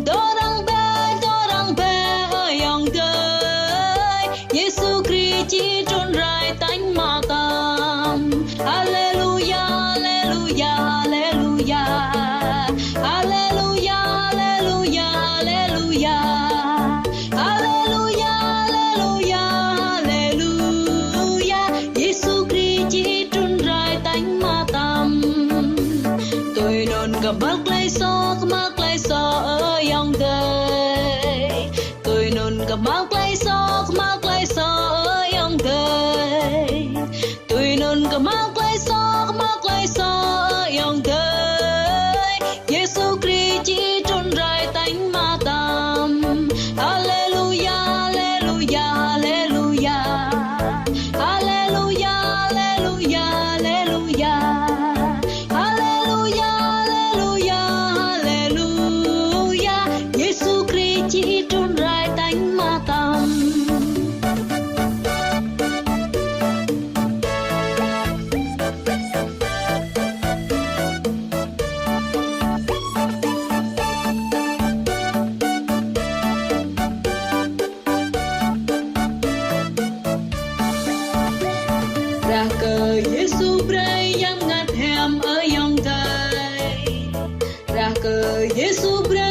Dorang be yang đời Giêsu Christ chỉ trôn rải tánh ma tâm. Hallelujah, hallelujah, hallelujah. Hallelujah, hallelujah, hallelujah. Hallelujah, hallelujah, hallelujah. Giêsu Christ chỉ trôn rải tánh ma tâm. Tôi non cầm bác lấy so ở dòng đời. Tôi non cầm bác lấy so ở dòng đời. Tôi non cầm bác lấy so ở dòng đời. Giêsu Christ chỉ trôn rải tánh ma tâm. Hallelujah, hallelujah, hallelujah. Hallelujah, hallelujah, hallelujah. Hallelujah, hallelujah, hallelujah. Giêsu Christ chỉ trôn rải tánh ma tâm. Ra cờ Giêsu Christ yang ngắt hẻm ở dòng đời. Ra cờ Giêsu Christ